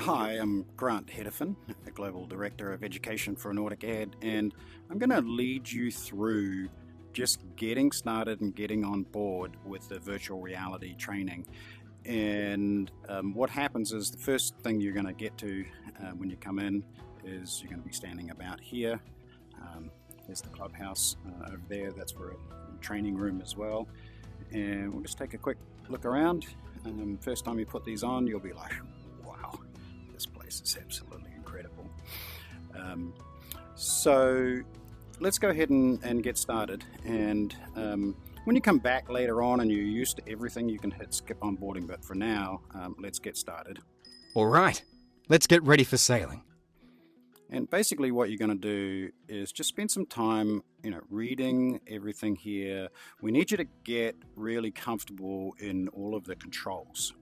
Hi, I'm Grant Hedefin, the Global Director of Education for Nordic Ed, and I'm going to lead you through just getting started and getting on board with the virtual reality training. And what happens is the first thing you're going to get to when you come in is you're going to be standing about here. There's the clubhouse over there, that's for a training room as well. And we'll just take a quick look around. First time you put these on, you'll be like, wow, this place is absolutely incredible. So let's go ahead and get started. And when you come back later on and you're used to everything, you can hit skip onboarding. But for now, let's get started. All right, let's get ready for sailing. And basically what you're going to do is just spend some time, reading everything here. We need you to get really comfortable in all of the controls,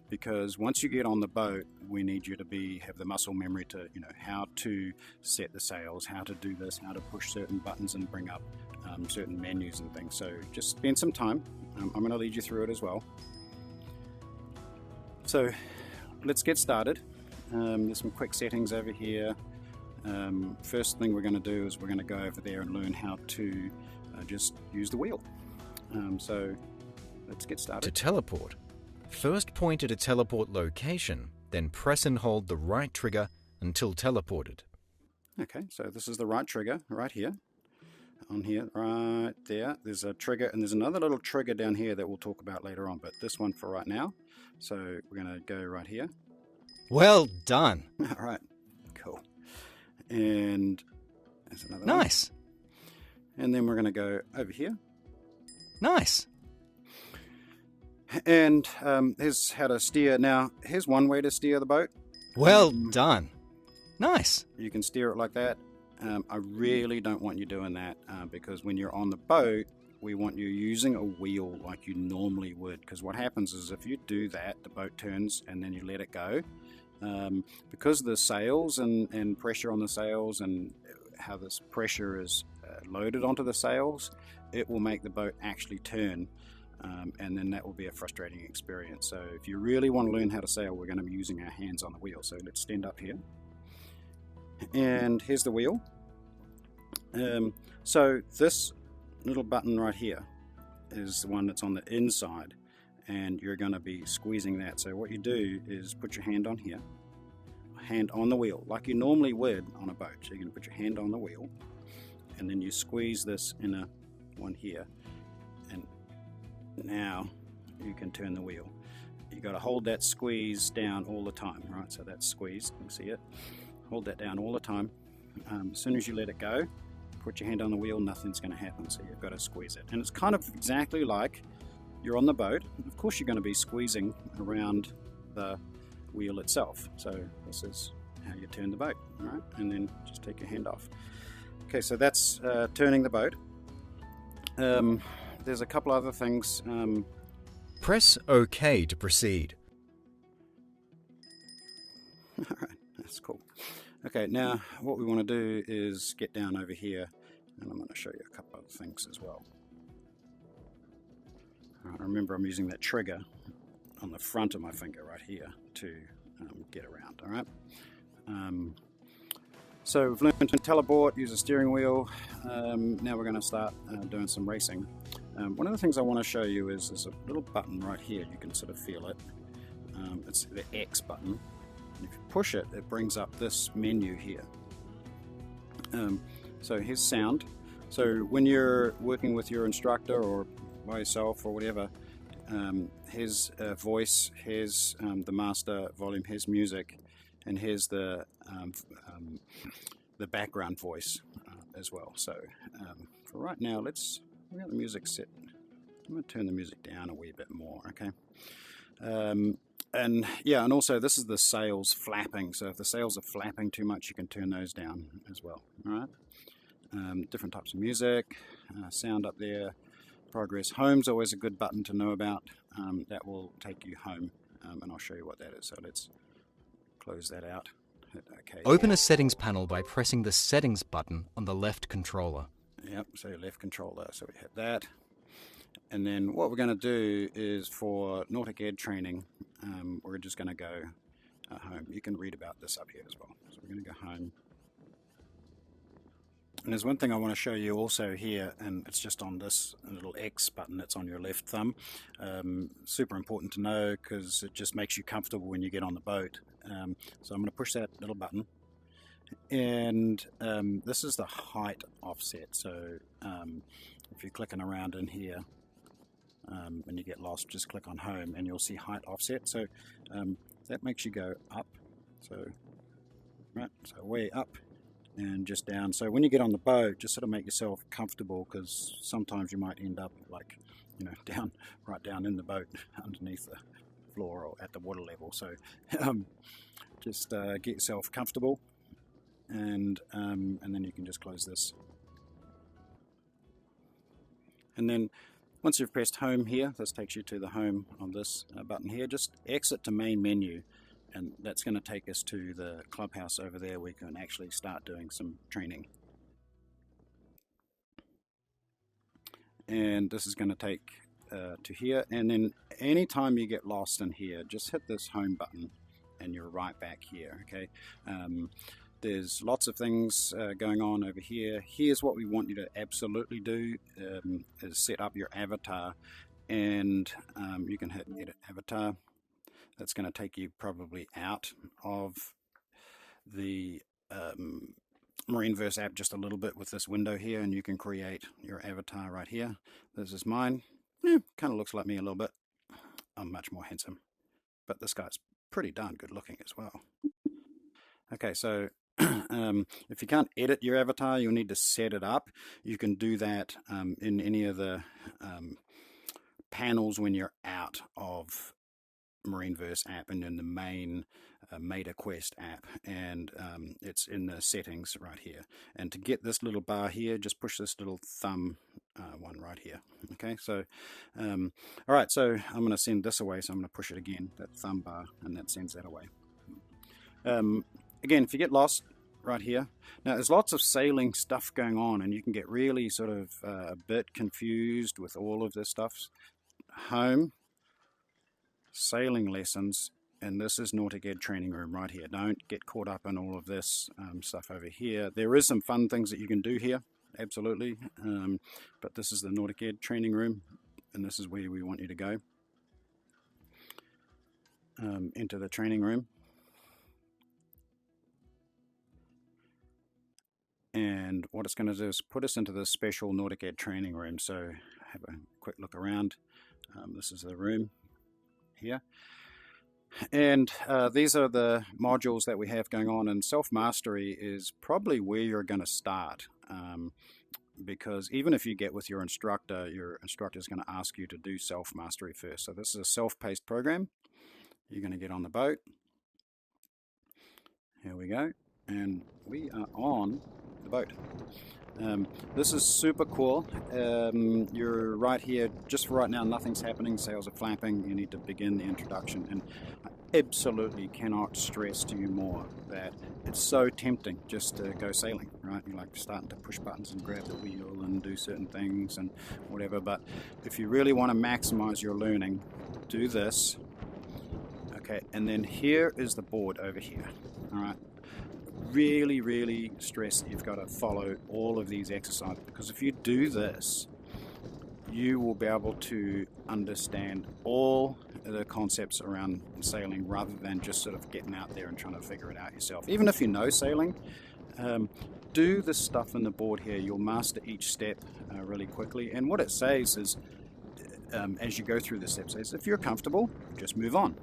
because once you get on the boat, we need you to have the muscle memory to, how to set the sails, how to do this, how to push certain buttons and bring up certain menus and things. So just spend some time. I'm going to lead you through it as well. So let's get started. There's some quick settings over here. First thing we're going to do is we're going to go over there and learn how to just use the wheel. So let's get started. To teleport, first point at a teleport location, then press and hold the right trigger until teleported. Okay, so this is the right trigger right here. On here, right there, there's a trigger, and there's another little trigger down here that we'll talk about later on, but this one for right now. So we're going to go right here. Well done. All right, cool. And there's another one. Nice. And then we're going to go over here. Nice. And here's how to steer. Now, here's one way to steer the boat. Well done. Nice. You can steer it like that. I really don't want you doing that because when you're on the boat, we want you using a wheel like you normally would. Because what happens is if you do that, the boat turns and then you let it go. Because of the sails and pressure on the sails and how this pressure is loaded onto the sails, it will make the boat actually turn, and then that will be a frustrating experience. So if you really want to learn how to sail, we're going to be using our hands on the wheel. So let's stand up here. And here's the wheel. So this little button right here is the one that's on the inside, and you're going to be squeezing that. So what you do is put your hand on here, hand on the wheel, like you normally would on a boat. So you're going to put your hand on the wheel, and then you squeeze this inner one here, and now you can turn the wheel. You got to hold that squeeze down all the time, right? So that's squeezed, you can see it. Hold that down all the time. As soon as you let it go, put your hand on the wheel, nothing's going to happen. So you've got to squeeze it. And it's kind of exactly like you're on the boat. Of course, you're going to be squeezing around the wheel itself. So this is how you turn the boat, all right? And then just take your hand off. Okay, so that's turning the boat. There's a couple other things. Press OK to proceed. All right, that's cool. Okay, now what we want to do is get down over here, and I'm going to show you a couple other things as well. Remember, I'm using that trigger on the front of my finger right here to get around, all right? So we've learned to teleport, use a steering wheel. Now we're going to start doing some racing. One of the things I want to show you is there's a little button right here. You can sort of feel it. It's the X button. And if you push it, it brings up this menu here. So here's sound. So when you're working with your instructor or by yourself or whatever, here's voice, here's the master volume, here's music, and here's the background voice as well. So for right now, we got the music set. I'm going to turn the music down a wee bit more, okay? And also this is the sails flapping. So if the sails are flapping too much, you can turn those down as well, all right? Different types of music, sound up there. Progress. Home's always a good button to know about. That will take you home, and I'll show you what that is. So let's close that out. Hit OK. Open a settings panel by pressing the settings button on the left controller. Yep, so left controller. So we hit that. And then what we're going to do is for Nordic Ed training, we're just going to go home. You can read about this up here as well. So we're going to go home. And there's one thing I want to show you also here, and it's just on this little X button that's on your left thumb. Super important to know because it just makes you comfortable when you get on the boat. So I'm going to push that little button, and this is the height offset. So if you're clicking around in here and you get lost, just click on home and you'll see height offset. So that makes you go up, so way up and just down. So when you get on the boat, just sort of make yourself comfortable, because sometimes you might end up like, you know, right down in the boat underneath the floor or at the water level. So just get yourself comfortable, and then you can just close this. And then once you've pressed home here, this takes you to the home on this button here. Just exit to main menu, and that's going to take us to the clubhouse over there. We can actually start doing some training. And this is going to take to here, and then anytime you get lost in here, just hit this home button and you're right back here. Okay, there's lots of things going on over here. Here's what we want you to absolutely do, is set up your avatar, and you can hit edit avatar. That's going to take you probably out of the Marineverse app just a little bit with this window here, and you can create your avatar right here. This is mine. Kind of looks like me a little bit. I'm much more handsome, but this guy's pretty darn good looking as well. Okay, so if you can't edit your avatar, you'll need to set it up. You can do that in any of the panels when you're out of Marineverse app and in the main MetaQuest app, and it's in the settings right here. And to get this little bar here, just push this little thumb one right here. Okay, so all right, so I'm going to send this away, so I'm going to push it again, that thumb bar, and that sends that away. Again, if you get lost right here, now there's lots of sailing stuff going on, and you can get really sort of a bit confused with all of this stuff. Home, sailing lessons, and this is Nautic Ed training room right here. Don't get caught up in all of this stuff over here. There is some fun things that you can do here, absolutely, but this is the Nautic Ed training room, and this is where we want you to go. Enter the training room, and what it's going to do is put us into this special Nautic Ed training room. So have a quick look around. This is the room here, and these are the modules that we have going on, and self-mastery is probably where you're going to start, because even if you get with your instructor is going to ask you to do self-mastery first. So this is a self-paced program. You're going to get on the boat. Here we go, and we are on the boat. This is super cool. You're right here, just for right now, nothing's happening, sails are flapping. You need to begin the introduction, and I absolutely cannot stress to you more that it's so tempting just to go sailing, right? You're like starting to push buttons and grab the wheel and do certain things and whatever, but if you really want to maximize your learning, do this. Okay, and then here is the board over here, all right? Really stress that you've got to follow all of these exercises, because if you do this, you will be able to understand all the concepts around sailing rather than just sort of getting out there and trying to figure it out yourself. Even if you know sailing, do the stuff in the board here. You'll master each step really quickly, and what it says is, as you go through the steps, if you're comfortable, just move on.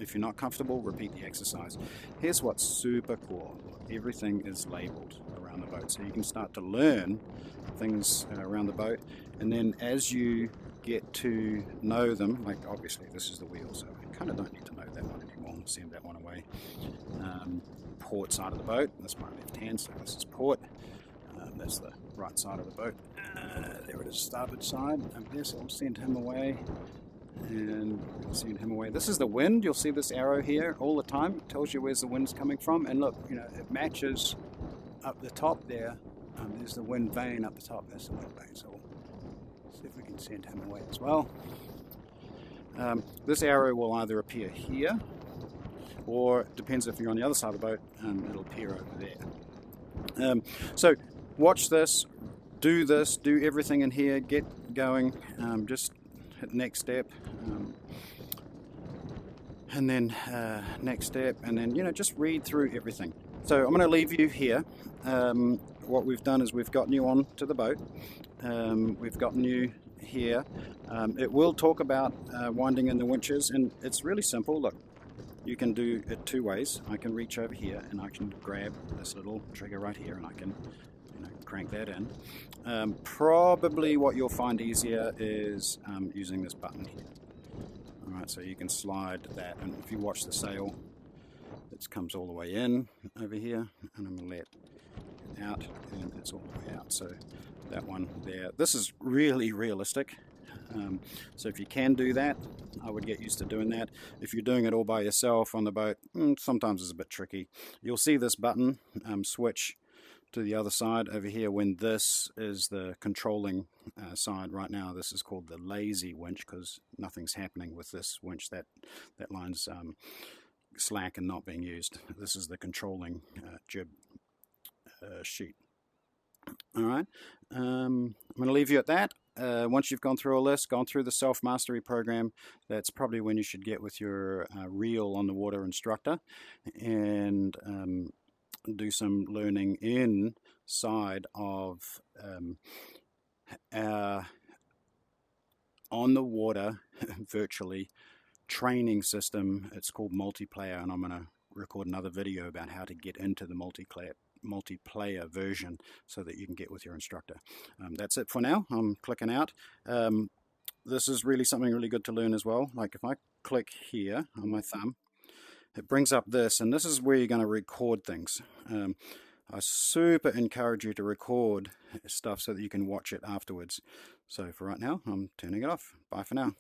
If you're not comfortable, repeat the exercise. Here's what's super cool. Everything is labeled around the boat, so you can start to learn things around the boat, and then as you get to know them, like obviously this is the wheel, so I kind of don't need to know that one anymore. I'll send that one away. Port side of the boat, that's my left hand, so this is port. That's the right side of the boat. There it is, starboard side over there, so I'll send him away, and we'll send him away. This is the wind. You'll see this arrow here all the time. It tells you where's the wind's coming from, and look, you know, it matches up the top there. There's the wind vane up the top. That's the wind vane, so we'll see if we can send him away as well. This arrow will either appear here or it depends if you're on the other side of the boat, it'll appear over there. So watch this, do everything in here, get going, just hit next step, and then next step, and then, you know, just read through everything. So I'm going to leave you here. What we've done is we've gotten you on to the boat. We've gotten you here. It will talk about winding in the winches, and it's really simple. Look, you can do it two ways. I can reach over here and I can grab this little trigger right here, and I can, you know, crank that in. Probably what you'll find easier is using this button here. Alright, so you can slide that, and if you watch the sail, it comes all the way in over here, and I'm going to let it out, and it's all the way out. So that one there, this is really realistic. So if you can do that, I would get used to doing that. If you're doing it all by yourself on the boat, sometimes it's a bit tricky. You'll see this button switch to the other side over here when this is the controlling side. Right now this is called the lazy winch because nothing's happening with this winch. That line's slack and not being used. This is the controlling jib sheet. Alright, I'm going to leave you at that. Once you've gone through all this, gone through the self-mastery program, that's probably when you should get with your reel on the water instructor and do some learning inside of our on the water virtually training system. It's called Multiplayer, and I'm going to record another video about how to get into the multiplayer version so that you can get with your instructor. That's it for now. I'm clicking out. This is really something really good to learn as well. Like if I click here on my thumb, it brings up this, and this is where you're going to record things. I super encourage you to record stuff so that you can watch it afterwards. So for right now, I'm turning it off. Bye for now.